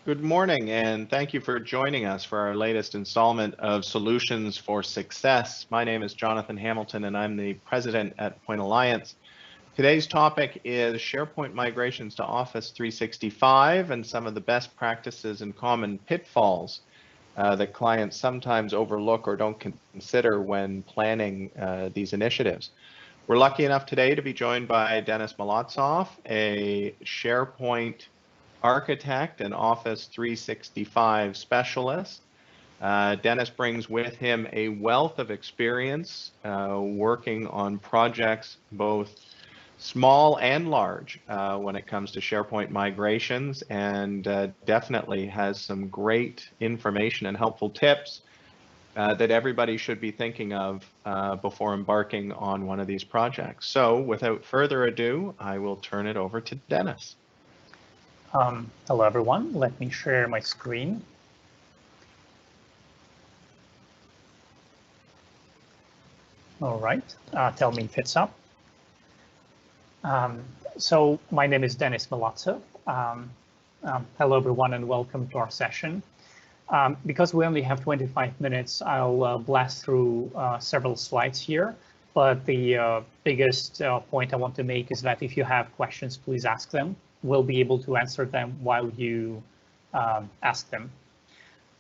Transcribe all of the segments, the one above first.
Good morning, and thank you for joining us for our latest installment of Solutions for Success. My name is Jonathan Hamilton, and I'm the president at Point Alliance. Today's topic is SharePoint migrations to Office 365 and some of the best practices and common pitfalls that clients sometimes overlook or don't consider when planning these initiatives. We're lucky enough today to be joined by Denis Molodtsov, a SharePoint architect and Office 365 specialist. Denis brings with him a wealth of experience working on projects both small and large when it comes to SharePoint migrations, and definitely has some great information and helpful tips that everybody should be thinking of before embarking on one of these projects. So without further ado, I will turn it over to Denis. Hello, everyone. Let me share my screen. All right. Tell me if it's up. So my name is Denis Molodtsov. Hello, everyone, and welcome to our session. Because we only have 25 minutes, I'll blast through several slides here. But the biggest point I want to make is that if you have questions, please ask them. We'll be able to answer them while you ask them.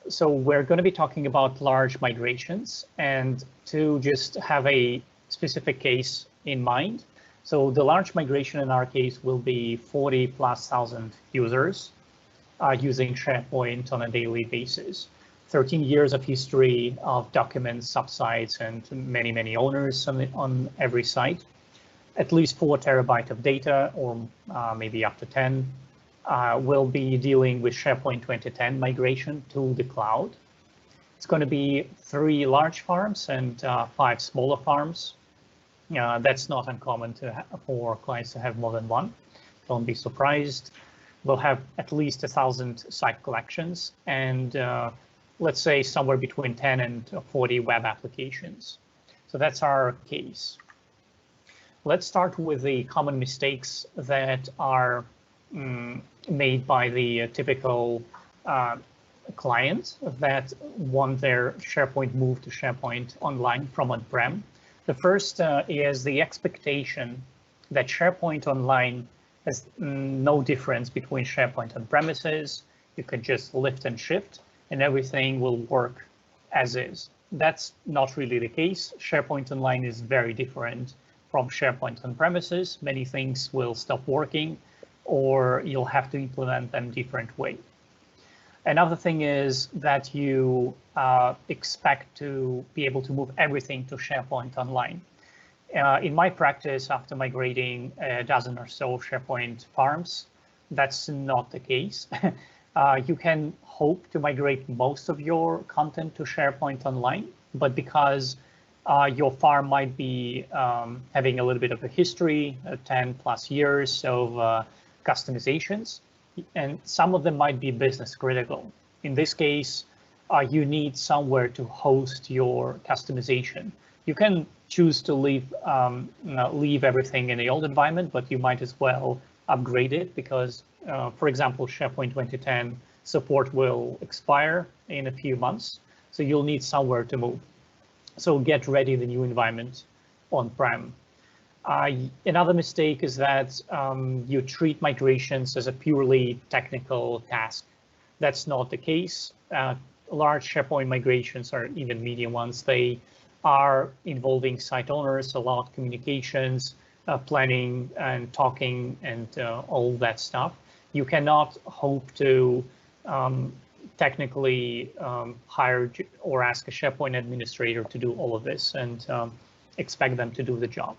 So we're going to be talking about large migrations, and to just have a specific case in mind. So the large migration in our case will be 40,000+ users using SharePoint on a daily basis. 13 years of history of documents, subsites, and many, many owners on every site. At least 4 TB of data, or maybe up to 10. We'll be dealing with SharePoint 2010 migration to the cloud. It's going to be 3 large farms and 5 smaller farms. That's not uncommon for clients to have more than one. Don't be surprised. We'll have at least 1,000 site collections and let's say somewhere between 10 and 40 web applications. So that's our case. Let's start with the common mistakes that are made by the typical client that want their SharePoint moved to SharePoint Online from on-prem. The first is the expectation that SharePoint Online has no difference between SharePoint on premises. You can just lift and shift and everything will work as is. That's not really the case. SharePoint Online is very different from SharePoint on premises. Many things will stop working, or you'll have to implement them different way. Another thing is that you expect to be able to move everything to SharePoint Online. In my practice, after migrating a dozen or so SharePoint farms, that's not the case. You can hope to migrate most of your content to SharePoint Online, but because your farm might be having a little bit of a history, 10+ years of customizations, and some of them might be business critical. In this case, you need somewhere to host your customization. You can choose to leave everything in the old environment, but you might as well upgrade it because, for example, SharePoint 2010 support will expire in a few months, so you'll need somewhere to move. So get ready the new environment on-prem. Another mistake is that you treat migrations as a purely technical task. That's not the case. Large SharePoint migrations, or even medium ones, they are involving site owners, a lot of communications, planning and talking and all that stuff. You cannot hope to technically hire or ask a SharePoint administrator to do all of this and expect them to do the job.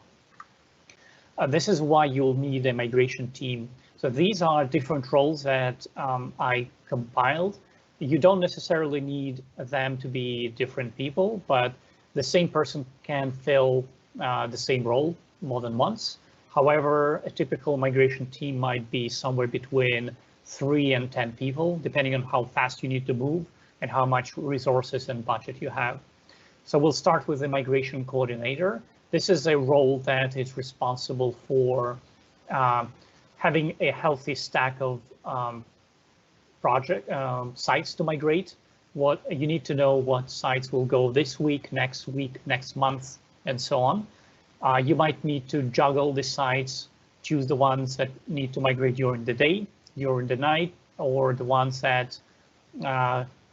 This is why you'll need a migration team. So these are different roles that I compiled. You don't necessarily need them to be different people, but the same person can fill the same role more than once. However, a typical migration team might be somewhere between 3 and 10 people, depending on how fast you need to move and how much resources and budget you have. So we'll start with the migration coordinator. This is a role that is responsible for having a healthy stack of project sites to migrate. What you need to know what sites will go this week, next month, and so on. You might need to juggle the sites, choose the ones that need to migrate during the day, during the night, or the ones that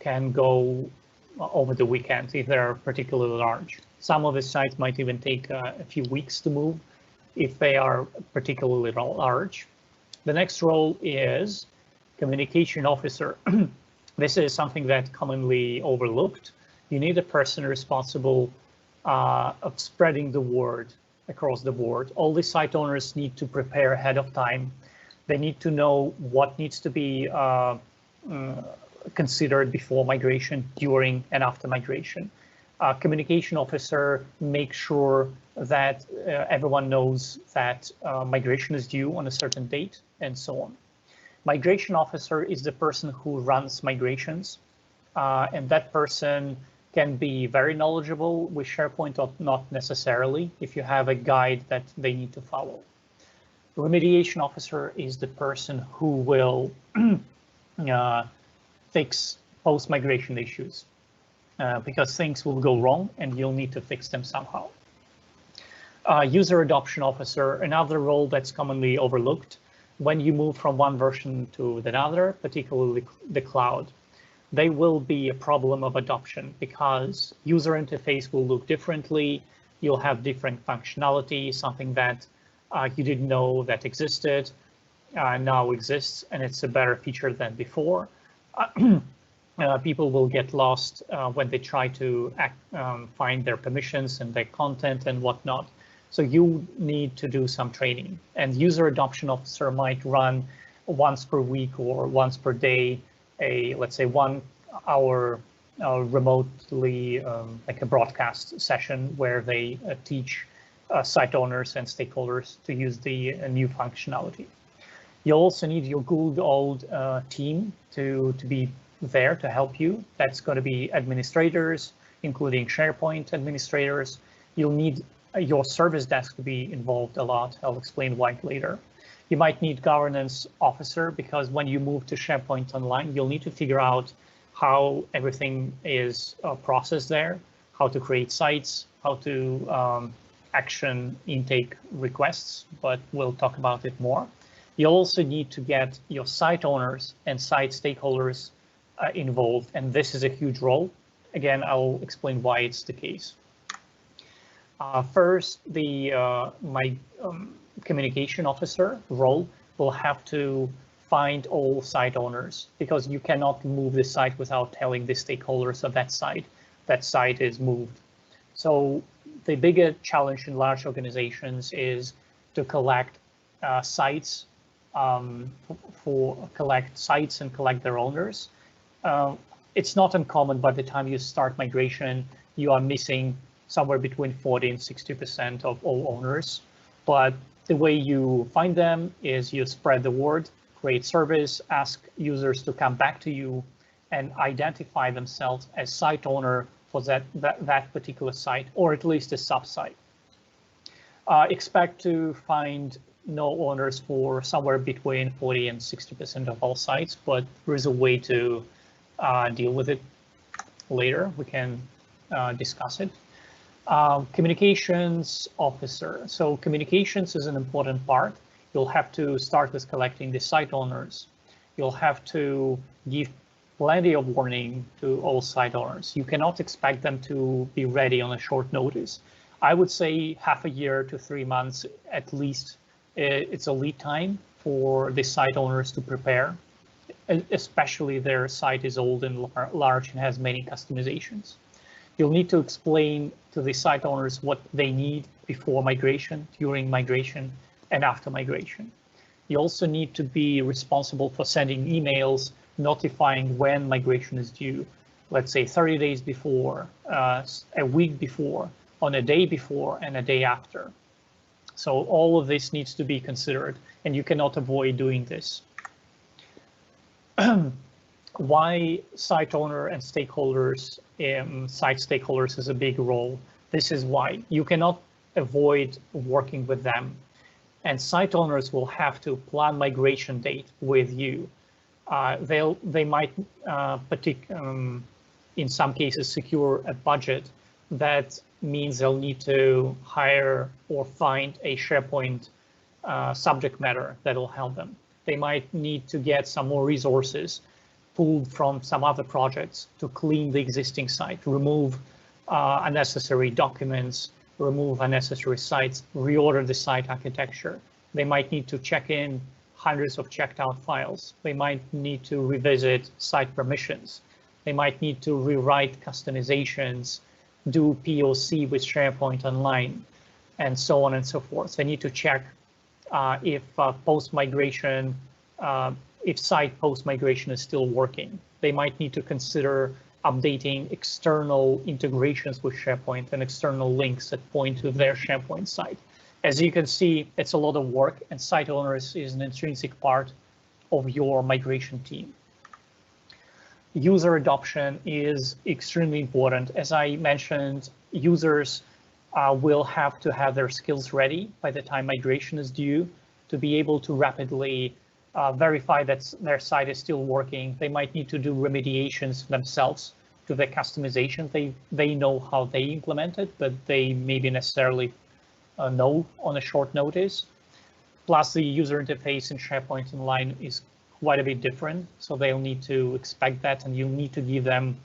can go over the weekend if they're particularly large. Some of the sites might even take a few weeks to move if they are particularly large. The next role is communication officer. This is something that commonly overlooked. You need a person responsible of spreading the word across the board. All the site owners need to prepare ahead of time. They need to know what needs to be considered before migration, during and after migration. Communication officer makes sure that everyone knows that migration is due on a certain date and so on. Migration officer is the person who runs migrations, and that person can be very knowledgeable with SharePoint or not necessarily if you have a guide that they need to follow. Remediation officer is the person who will fix post-migration issues because things will go wrong and you'll need to fix them somehow. User adoption officer, another role that's commonly overlooked. When you move from one version to another, particularly the cloud, there will be a problem of adoption because user interface will look differently. You'll have different functionality, something that you didn't know that existed, now exists, and it's a better feature than before. People will get lost when they try to find their permissions and their content and whatnot. So you need to do some training, and user adoption officer might run once per week or once per day, let's say 1 hour remotely, like a broadcast session where they teach site owners and stakeholders to use the new functionality. You also need your good old team to be there to help you. That's going to be administrators, including SharePoint administrators. You'll need your service desk to be involved a lot. I'll explain why later. You might need governance officer because when you move to SharePoint Online, you'll need to figure out how everything is processed there, how to create sites, how to action intake requests, but we'll talk about it more. You also need to get your site owners and site stakeholders involved, and this is a huge role. Again, I'll explain why it's the case. First, my communication officer role will have to find all site owners because you cannot move the site without telling the stakeholders of that site is moved. So the bigger challenge in large organizations is to collect sites and collect their owners. It's not uncommon by the time you start migration, you are missing somewhere between 40 and 60% of all owners. But the way you find them is you spread the word, create service, ask users to come back to you and identify themselves as site owner for that particular site, or at least a sub-site. Expect to find no owners for somewhere between 40 and 60% of all sites, but there is a way to deal with it later. We can discuss it. Communications officer. So communications is an important part. You'll have to start with collecting the site owners. You'll have to give plenty of warning to all site owners. You cannot expect them to be ready on a short notice. I would say half a year to 3 months at least. It's a lead time for the site owners to prepare, especially their site is old and large and has many customizations. You'll need to explain to the site owners what they need before migration, during migration, and after migration. You also need to be responsible for sending emails notifying when migration is due. Let's say 30 days before, a week before, on a day before, and a day after. So all of this needs to be considered, and you cannot avoid doing this. Why site owner and stakeholders, site stakeholders is a big role. This is why you cannot avoid working with them. And site owners will have to plan migration date with you. They might in some cases secure a budget that means they'll need to hire or find a SharePoint subject matter that'll help them. They might need to get some more resources pulled from some other projects to clean the existing site, remove unnecessary documents, remove unnecessary sites, reorder the site architecture. They might need to check in hundreds of checked out files. They might need to revisit site permissions. They might need to rewrite customizations, do POC with SharePoint Online, and so on and so forth. They need to check if post-migration, if site post-migration is still working. They might need to consider updating external integrations with SharePoint and external links that point to their SharePoint site. As you can see, it's a lot of work, and site owners is an intrinsic part of your migration team. User adoption is extremely important. As I mentioned, users will have to have their skills ready by the time migration is due to be able to rapidly verify that their site is still working. They might need to do remediations themselves to their customization. They know how they implement it, but they maybe necessarily know on a short notice. Plus, the user interface in SharePoint Online is quite a bit different, so they'll need to expect that, and you'll need to give them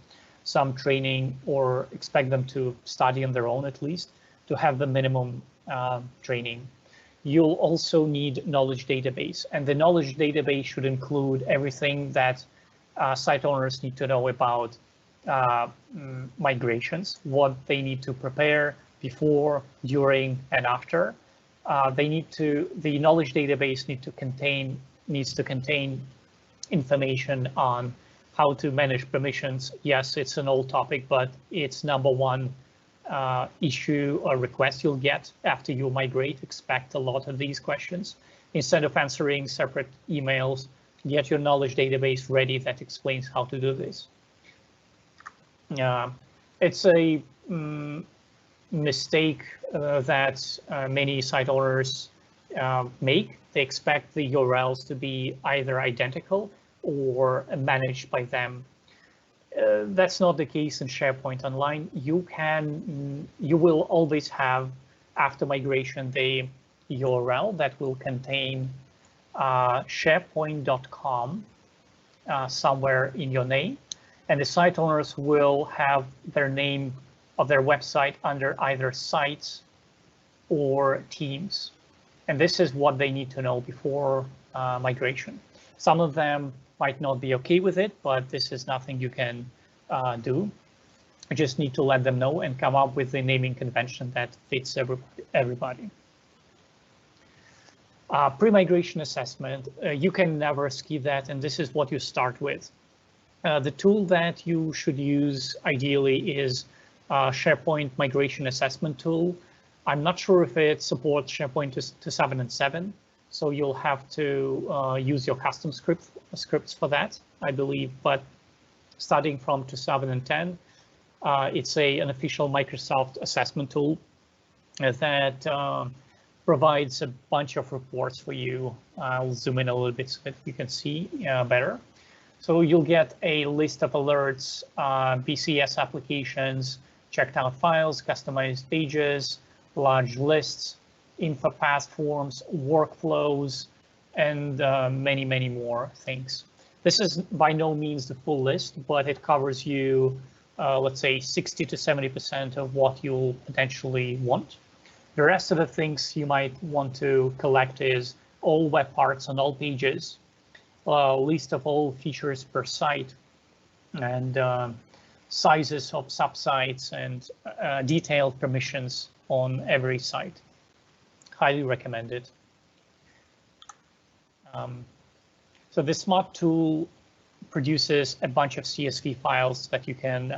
some training or expect them to study on their own at least to have the minimum training. You'll also need knowledge database, and the knowledge database should include everything that site owners need to know about migrations, what they need to prepare before, during, and after. The knowledge database needs to contain information on how to manage permissions. Yes, it's an old topic, but it's #1 issue or request you'll get after you migrate. Expect a lot of these questions. Instead of answering separate emails, get your knowledge database ready that explains how to do this. It's a mistake that many site owners make. They expect the URLs to be either identical or managed by them. That's not the case in SharePoint Online. You will always have, after migration, the URL that will contain sharepoint.com somewhere in your name, and the site owners will have their name of their website under either sites or teams. And this is what they need to know before migration. Some of them might not be okay with it, but this is nothing you can do. You just need to let them know and come up with a naming convention that fits everybody. Pre-migration assessment, you can never skip that, and this is what you start with. The tool that you should use ideally is SharePoint Migration Assessment Tool. I'm not sure if it supports SharePoint 2007, so you'll have to use your custom scripts for that, I believe. But starting from 2010, it's an official Microsoft assessment tool that provides a bunch of reports for you. I'll zoom in a little bit so that you can see better. So you'll get a list of alerts, BCS applications, checked out files, customized pages, large lists, info path forms, workflows, and many, many more things. This is by no means the full list, but it covers you, let's say 60 to 70% of what you'll potentially want. The rest of the things you might want to collect is all web parts on all pages, list of all features per site, and sizes of subsites, and detailed permissions on every site. Highly recommended. So this smart tool produces a bunch of CSV files that you can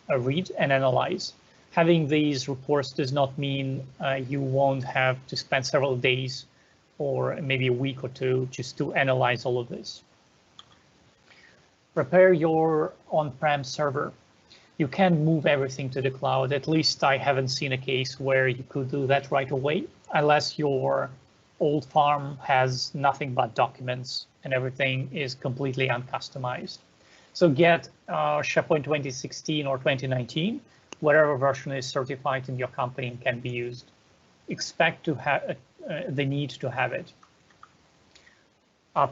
read and analyze. Having these reports does not mean you won't have to spend several days or maybe a week or two just to analyze all of this. Prepare your on-prem server. You can move everything to the cloud. At least I haven't seen a case where you could do that right away, unless your old farm has nothing but documents and everything is completely uncustomized. So get SharePoint 2016 or 2019, whatever version is certified in your company and can be used. Expect to have the need to have it.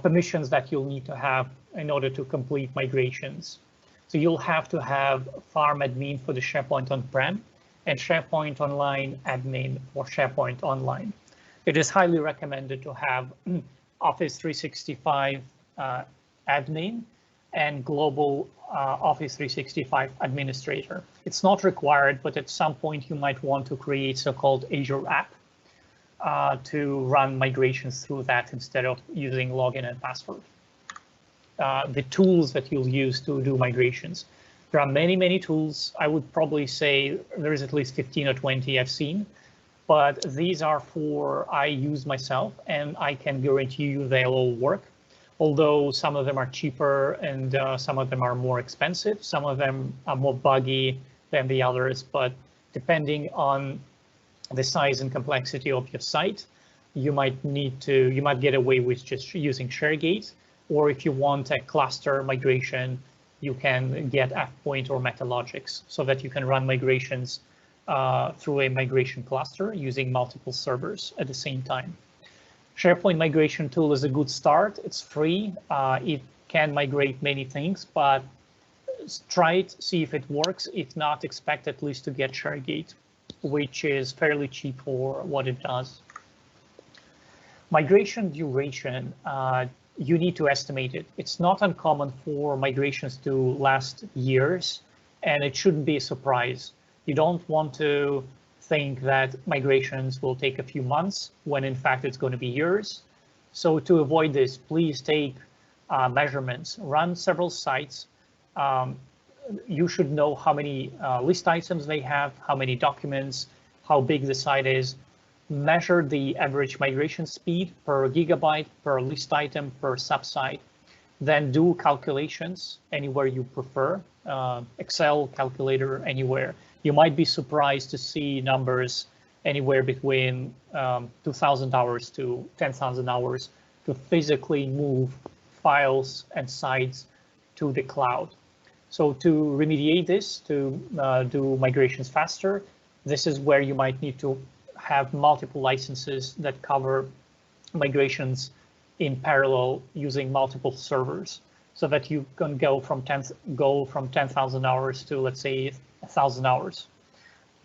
Permissions that you'll need to have in order to complete migrations. So you'll have to have farm admin for the SharePoint on-prem and SharePoint Online admin for SharePoint Online. It is highly recommended to have Office 365 admin and global Office 365 administrator. It's not required, but at some point you might want to create so-called Azure app to run migrations through that instead of using login and password. The tools that you'll use to do migrations. There are many, many tools. I would probably say there is at least 15 or 20 I've seen, but these are I use myself, and I can guarantee you they'll all work. Although some of them are cheaper and some of them are more expensive, some of them are more buggy than the others, but depending on the size and complexity of your site, you might get away with just using ShareGate, or if you want a cluster migration, you can get AvePoint or MetaLogix so that you can run migrations through a migration cluster using multiple servers at the same time. SharePoint migration tool is a good start. It's free. It can migrate many things, but try it, see if it works. If not, expect at least to get ShareGate, which is fairly cheap for what it does. Migration duration, you need to estimate it. It's not uncommon for migrations to last years, and it shouldn't be a surprise. You don't want to think that migrations will take a few months when in fact it's going to be years. So to avoid this, please take measurements, run several sites. You should know how many list items they have, how many documents, how big the site is. Measure the average migration speed per gigabyte, per list item, per subsite. Then do calculations anywhere you prefer, Excel calculator anywhere. You might be surprised to see numbers anywhere between 2,000 hours to 10,000 hours to physically move files and sites to the cloud. So to remediate this, to do migrations faster, this is where you might need to have multiple licenses that cover migrations in parallel using multiple servers, so that you can go from 10,000 hours to, let's say, 1,000 hours,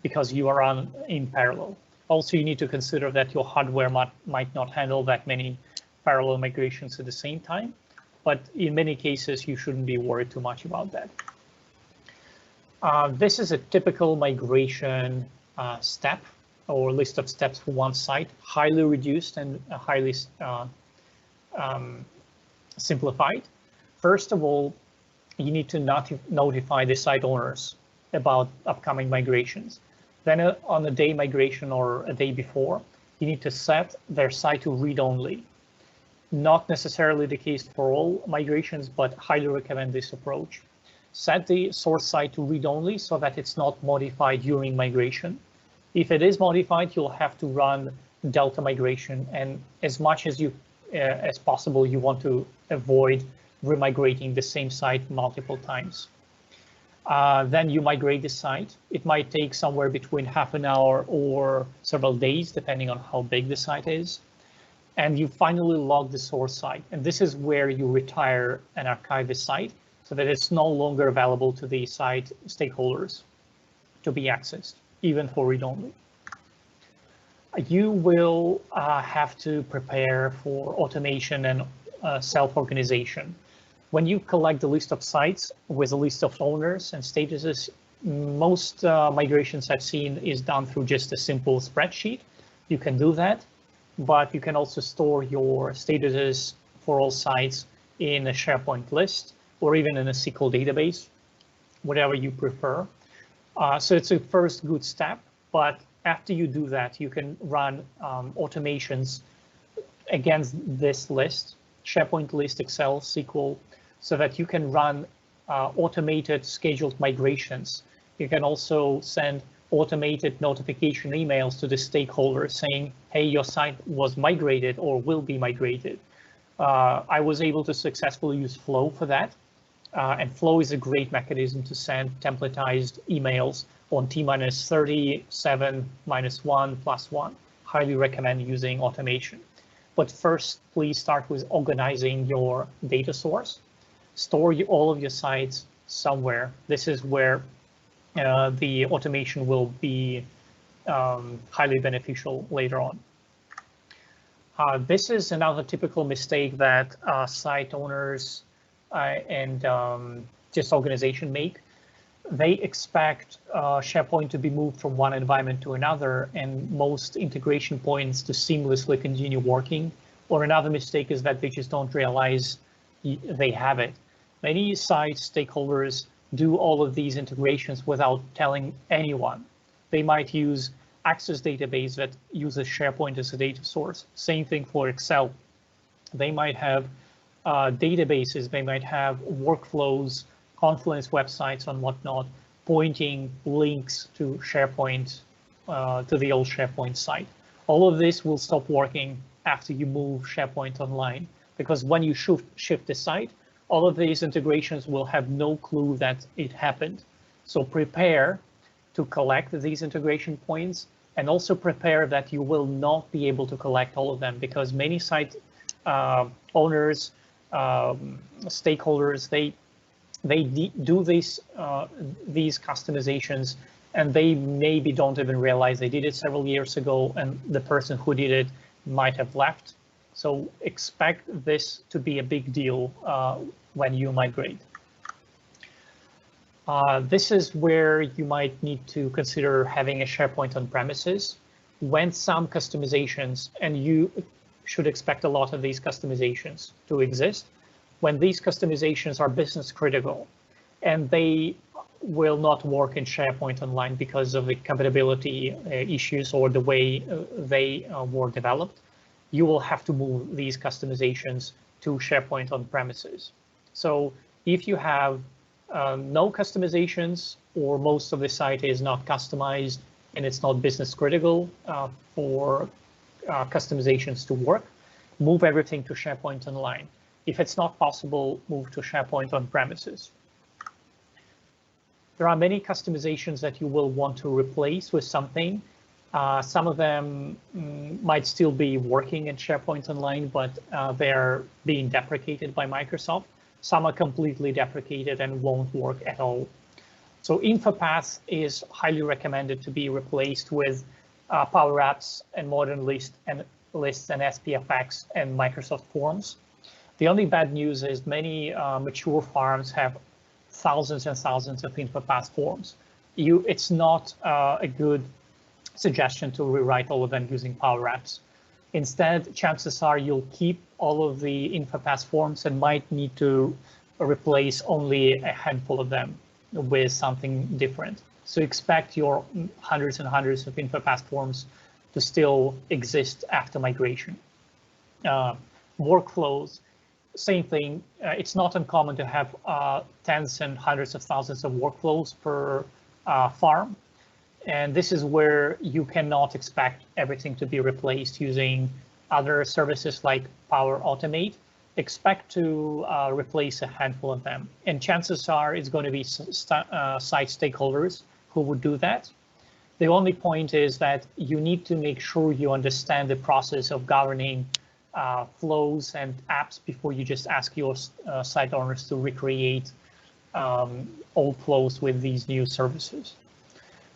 because you are in parallel. Also, you need to consider that your hardware might not handle that many parallel migrations at the same time, but in many cases, you shouldn't be worried too much about that. This is a typical migration step or list of steps for one site, highly reduced and highly simplified. First of all, you need to notify the site owners about upcoming migrations. Then on a day migration or a day before, you need to set their site to read-only. Not necessarily the case for all migrations, but highly recommend this approach. Set the source site to read-only so that it's not modified during migration. If it is modified, you'll have to run Delta migration, and as much as possible, you want to avoid remigrating the same site multiple times. Then you migrate the site. It might take somewhere between half an hour or several days, depending on how big the site is. And you finally log the source site. And this is where you retire and archive the site so that it's no longer available to the site stakeholders to be accessed, even for read-only. You will have to prepare for automation and self-organization. When you collect the list of sites with a list of owners and statuses, most migrations I've seen is done through just a simple spreadsheet. You can do that, but you can also store your statuses for all sites in a SharePoint list or even in a SQL database, whatever you prefer. So it's a first good step, but after you do that, you can run automations against this list, SharePoint list, Excel, SQL, so that you can run automated scheduled migrations. You can also send automated notification emails to the stakeholders saying, hey, your site was migrated or will be migrated. I was able to successfully use Flow for that. And Flow is a great mechanism to send templatized emails on T-30, 7, -1, +1. Highly recommend using automation. But first, please start with organizing your data source. Store all of your sites somewhere. This is where the automation will be highly beneficial later on. This is another typical mistake that site owners and just organization make. They expect SharePoint to be moved from one environment to another and most integration points to seamlessly continue working. Or another mistake is that they just don't realize they have it. Many site stakeholders do all of these integrations without telling anyone. They might use Access database that uses SharePoint as a data source. Same thing for Excel. They might have databases, they might have workflows, Confluence websites and whatnot, pointing links to SharePoint, to the old SharePoint site. All of this will stop working after you move SharePoint online, because when you shift the site, all of these integrations will have no clue that it happened. So prepare to collect these integration points, and also prepare that you will not be able to collect all of them, because many site owners, stakeholders, they do these customizations, and they maybe don't even realize they did it several years ago, and the person who did it might have left. So expect this to be a big deal when you migrate. This is where you might need to consider having a SharePoint on premises. When some customizations, and you should expect a lot of these customizations to exist, when these customizations are business critical and they will not work in SharePoint Online because of the compatibility issues or the way they were developed, you will have to move these customizations to SharePoint on premises. So if you have no customizations, or most of the site is not customized and it's not business critical for customizations to work, move everything to SharePoint Online. If it's not possible, move to SharePoint on premises. There are many customizations that you will want to replace with something. Some of them might still be working in SharePoint Online, but they're being deprecated by Microsoft. Some are completely deprecated and won't work at all. So InfoPath is highly recommended to be replaced with Power Apps and Modern Lists and SPFX and Microsoft Forms. The only bad news is many mature farms have thousands and thousands of InfoPath forms. It's not a good suggestion to rewrite all of them using Power Apps. Instead, chances are you'll keep all of the InfoPath forms and might need to replace only a handful of them with something different. So expect your hundreds and hundreds of InfoPath forms to still exist after migration. Workflows, same thing. It's not uncommon to have tens and hundreds of thousands of workflows per farm. And this is where you cannot expect everything to be replaced using other services like Power Automate. Expect to replace a handful of them. And chances are it's going to be site stakeholders who would do that. The only point is that you need to make sure you understand the process of governing flows and apps before you just ask your site owners to recreate old flows with these new services.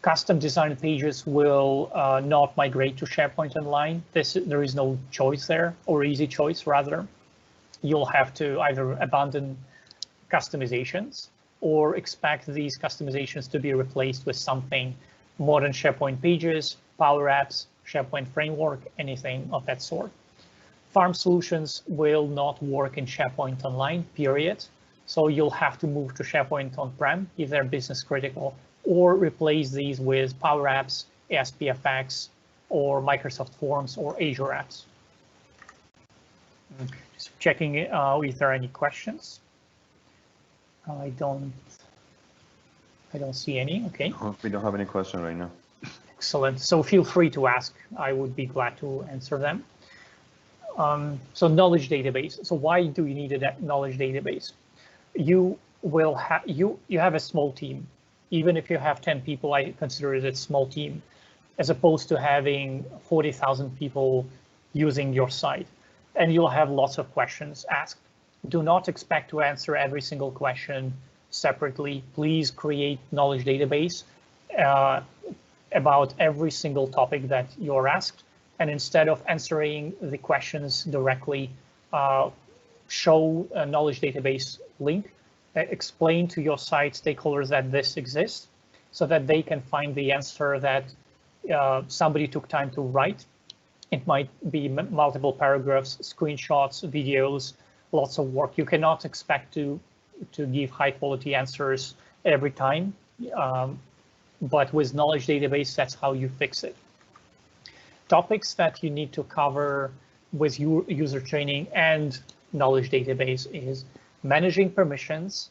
Custom design pages will not migrate to SharePoint Online. There is no choice there, or easy choice rather. You'll have to either abandon customizations or expect these customizations to be replaced with something modern SharePoint pages, Power Apps, SharePoint framework, anything of that sort. Farm solutions will not work in SharePoint Online, period. So you'll have to move to SharePoint on-prem if they're business critical, or replace these with Power Apps, SPFX, or Microsoft Forms or Azure Apps. Just checking if there are any questions. I don't see any. Okay. We don't have any question right now. Excellent. So feel free to ask. I would be glad to answer them. So knowledge database. So why do you need a knowledge database? You will have you have a small team. Even if you have 10 people, I consider it a small team, as opposed to having 40,000 people using your site. And you'll have lots of questions asked. Do not expect to answer every single question separately. Please create knowledge database about every single topic that you're asked. And instead of answering the questions directly, show a knowledge database link, explain to your site stakeholders that this exists so that they can find the answer that somebody took time to write. It might be multiple paragraphs, screenshots, videos, lots of work. You cannot expect to give high quality answers every time, but with knowledge database, that's how you fix it. Topics that you need to cover with user training and knowledge database is managing permissions.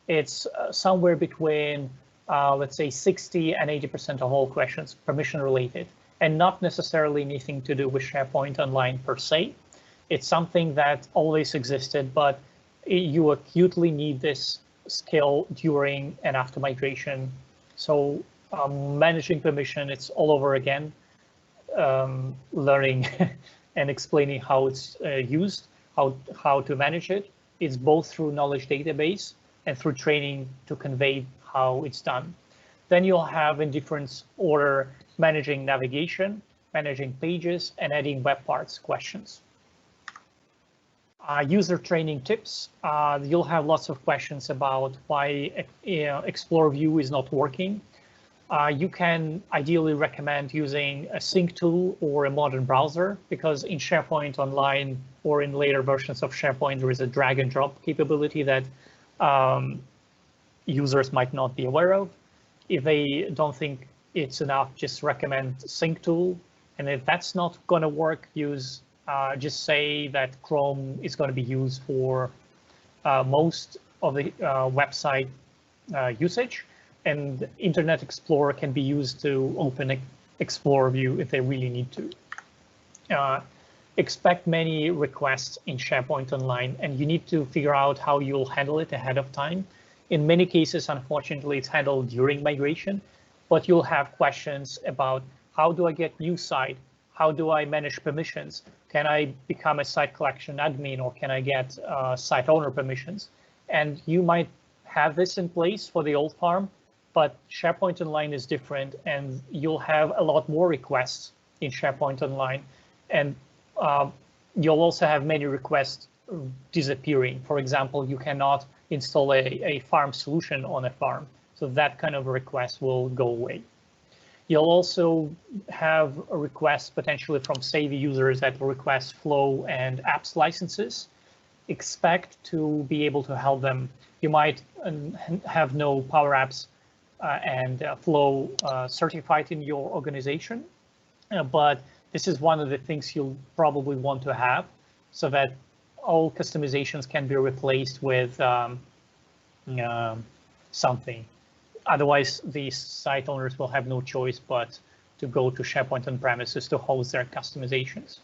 It's somewhere between, let's say, 60 and 80% of all questions permission related, and not necessarily anything to do with SharePoint Online per se. It's something that always existed, but you acutely need this skill during and after migration. So managing permission, it's all over again. Learning and explaining how it's used, how to manage it. It's both through knowledge database and through training to convey how it's done. Then you'll have in different order managing navigation, managing pages, and adding web parts questions. User training tips. You'll have lots of questions about why Explore View is not working. You can ideally recommend using a sync tool or a modern browser, because in SharePoint Online or in later versions of SharePoint, there is a drag and drop capability that users might not be aware of. If they don't think it's enough, just recommend sync tool. And if that's not going to work, use just say that Chrome is going to be used for most of the website usage. And Internet Explorer can be used to open Explorer View if they really need to. Expect many requests in SharePoint Online, and you need to figure out how you'll handle it ahead of time. In many cases, unfortunately, it's handled during migration, but you'll have questions about how do I get new site? How do I manage permissions? Can I become a site collection admin, or can I get site owner permissions? And you might have this in place for the old farm, but SharePoint Online is different, and you'll have a lot more requests in SharePoint Online. And you'll also have many requests disappearing. For example, you cannot install a farm solution on a farm. So that kind of request will go away. You'll also have a request potentially from Savvy users that request Flow and apps licenses. Expect to be able to help them. You might have no Power Apps and Flow certified in your organization, but this is one of the things you'll probably want to have, so that all customizations can be replaced with something. Otherwise, these site owners will have no choice but to go to SharePoint on premises to host their customizations.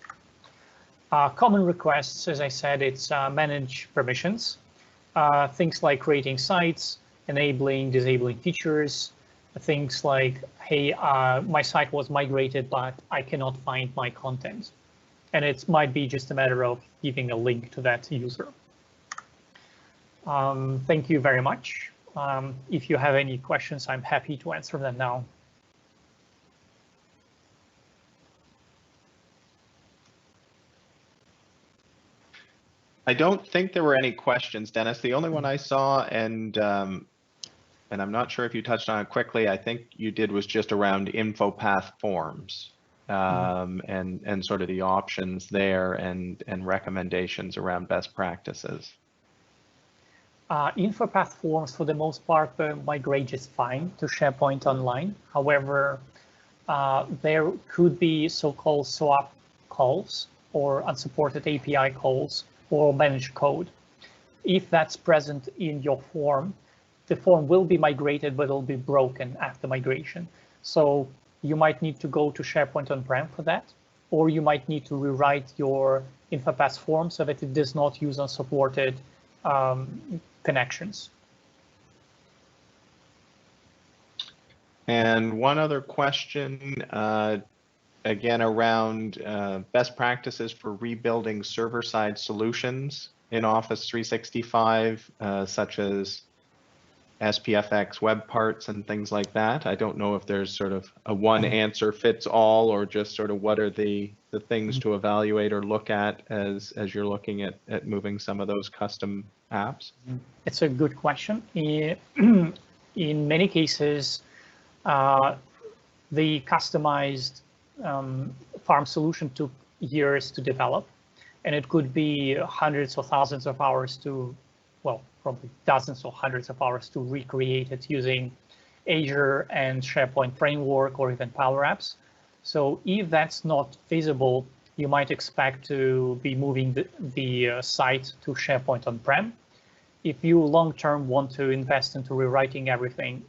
Common requests, as I said, it's manage permissions. Things like creating sites, enabling, disabling features, things like, hey, my site was migrated, but I cannot find my content. And it might be just a matter of giving a link to that user. Thank you very much. If you have any questions, I'm happy to answer them now. I don't think there were any questions, Denis. The only one I saw, and I'm not sure if you touched on it quickly, I think you did, was just around info path forms and sort of the options there and recommendations around best practices. Info path forms, for the most part, migrate just fine to SharePoint Online. However, there could be so-called swap calls or unsupported API calls or managed code. If that's present in your form, the form will be migrated, but it'll be broken after migration. So you might need to go to SharePoint on-prem for that, or you might need to rewrite your InfoPass form so that it does not use unsupported connections. And one other question, again, around best practices for rebuilding server-side solutions in Office 365, such as SPFX web parts and things like that. I don't know if there's sort of a one answer fits all, or just sort of what are the things to evaluate or look at as you're looking at moving some of those custom apps. It's a good question. In many cases, the customized farm solution took years to develop, and it could be hundreds or thousands of hours to, well, probably dozens or hundreds of hours to recreate it using Azure and SharePoint framework or even Power Apps. So if that's not feasible, you might expect to be moving the site to SharePoint on-prem. If you long-term want to invest into rewriting everything,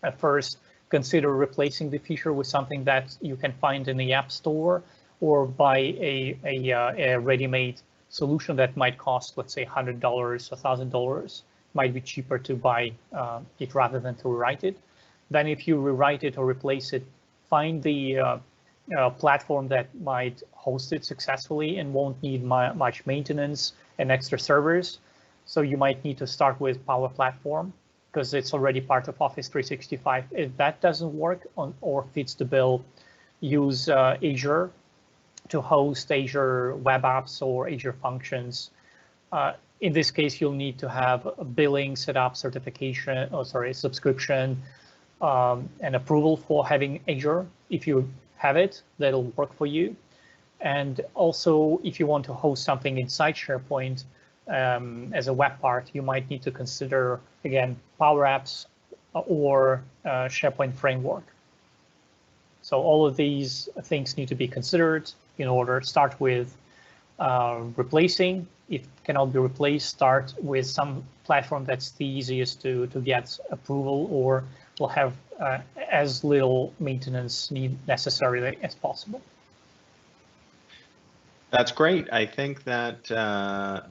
at first consider replacing the feature with something that you can find in the App Store, or buy a ready-made solution that might cost, let's say, $100 or $1,000. Might be cheaper to buy it rather than to rewrite it. Then if you rewrite it or replace it, find the platform that might host it successfully and won't need much maintenance and extra servers. So you might need to start with Power Platform, because it's already part of Office 365. If that doesn't work or fits the bill, use Azure to host Azure web apps or Azure functions. In this case, you'll need to have a billing set up, subscription, and approval for having Azure. If you have it, that'll work for you. And also, if you want to host something inside SharePoint as a web part, you might need to consider, again, Power Apps or SharePoint framework. So all of these things need to be considered in order. Start with replacing. If it cannot be replaced, start with some platform that's the easiest to get approval or will have as little maintenance need necessary as possible. That's great. I think that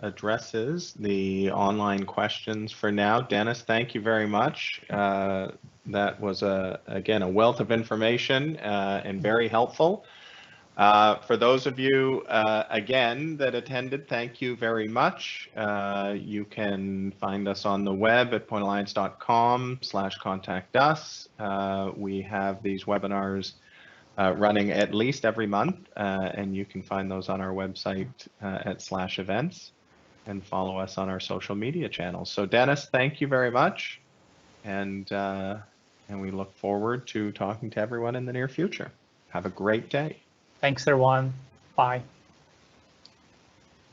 addresses the online questions for now. Denis, thank you very much. That was, again, a wealth of information and very helpful. For those of you, again, that attended, thank you very much. You can find us on the web at pointalliance.com/contact us. We have these webinars running at least every month, and you can find those on our website at /events, and follow us on our social media channels. So Denis, thank you very much, and we look forward to talking to everyone in the near future. Have a great day. Thanks, everyone. Bye.